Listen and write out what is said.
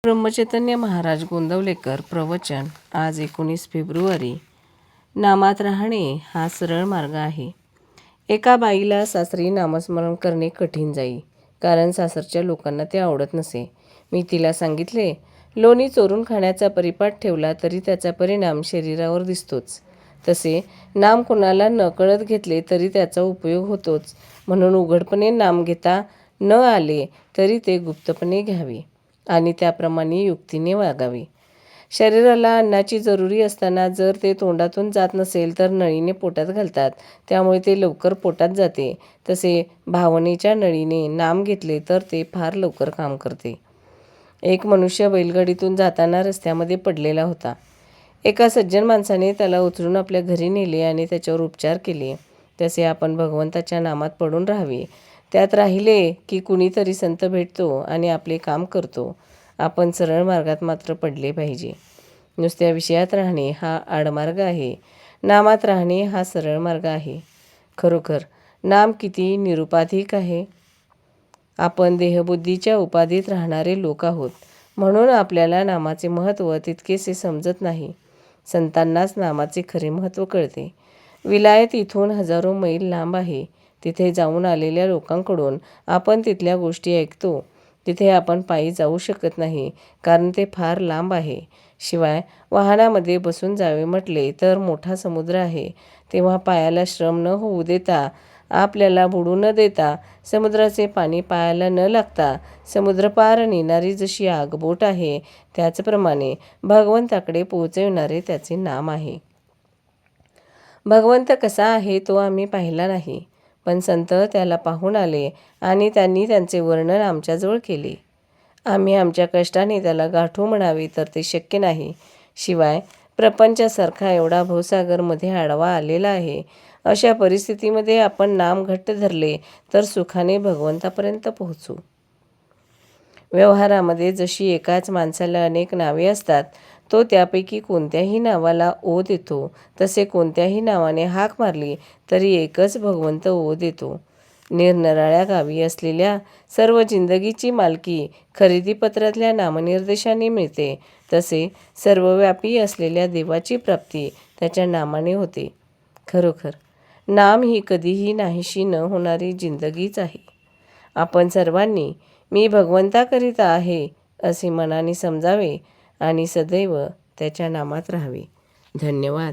ब्रह्मचैतन्य महाराज गोंदवलेकर प्रवचन. आज 19 फेब्रुवारी. नामात राहणे हा सरळ मार्ग आहे. एका बाईला सासरी नामस्मरण करणे कठीण जाई, कारण सासरच्या लोकांना ते आवडत नसे. मी तिला सांगितले, लोणी चोरून खाण्याचा परिपाठ ठेवला तरी त्याचा परिणाम शरीरावर दिसतोच. तसे नाम कोणाला नकळत घेतले तरी त्याचा उपयोग होतोच. म्हणून उघडपणे नाम घेता न आले तरी ते गुप्तपणे घ्यावे आणि त्याप्रमाणे युक्तीने वागावे. शरीराला अन्नाची जरुरी असताना जर ते तोंडातून जात नसेल तर नळीने पोटात घालतात, त्यामुळे ते लवकर पोटात जाते. तसे भावनेच्या नळीने नाम घेतले तर ते फार लवकर काम करते. एक मनुष्य बैलगाडीतून जाताना रस्त्यामध्ये पडलेला होता. एका सज्जन माणसाने त्याला उचलून आपल्या घरी नेले आणि त्याच्यावर उपचार केले. तसे आपण भगवंताच्या नामात पडून राहावे. त्यात राहिले की कुणीतरी संत भेटतो आणि आपले काम करतो. आपण सरळ मार्गात मात्र पडले पाहिजे. नुसत्या विषयात राहणे हा आडमार्ग आहे. नामात राहणे हा सरळ मार्ग आहे. खरोखर नाम किती निरुपाधिक आहे. आपण देहबुद्धीच्या उपाधीत राहणारे लोक आहोत, म्हणून आपल्याला नामाचे महत्त्व तितकेसे समजत नाही. संतांनाच नामाचे खरे महत्त्व कळते. विलायत इथून हजारो मैल लांब आहे. तिथे जाऊन आलेल्या लोकांकडून आपण तिथल्या गोष्टी ऐकतो. तिथे आपण पायी जाऊ शकत नाही, कारण ते फार लांब आहे. शिवाय वाहनामध्ये बसून जावे म्हटले तर मोठा समुद्र आहे. तेव्हा पायाला श्रम न होऊ देता, आपल्याला बुडू न देता, समुद्राचे पाणी पायाला न लागता समुद्रपार नेणारी जशी आगबोट आहे, त्याचप्रमाणे भगवंताकडे पोहोचविणारे त्याचे नाम आहे. भगवंत कसा आहे तो आम्ही पाहिला नाही, पण संत त्याला पाहून आले आणि त्यांनी त्यांचे वर्णन आमच्याजवळ केले. आम्ही आमच्या कष्टाने त्याला गाठू म्हणावे तर ते शक्य नाही. शिवाय प्रपंचासारखा एवढा भवसागर मध्ये आडवा आलेला आहे. अशा परिस्थितीमध्ये आपण नाम घट्ट धरले तर सुखाने भगवंतापर्यंत पोहोचू. व्यवहारामध्ये जशी एकाच माणसाला अनेक नावे असतात, तो त्यापैकी कोणत्याही नावाला ओ देतो, तसे कोणत्याही नावाने हाक मारली तरी एकच भगवंत ओ देतो. निरनिराळ्या गावी असलेल्या सर्व जिंदगीची मालकी खरेदीपत्रातल्या नामनिर्देशाने मिळते, तसे सर्वव्यापी असलेल्या देवाची प्राप्ती त्याच्या नामाने होते. खरोखर नाम ही कधीही नाहीशी न होणारी जिंदगीच आहे. आपण सर्वांनी मी भगवंताकरिता आहे असे मनाने समजावे आणि सदैव त्याच्या नामात राहावे. धन्यवाद.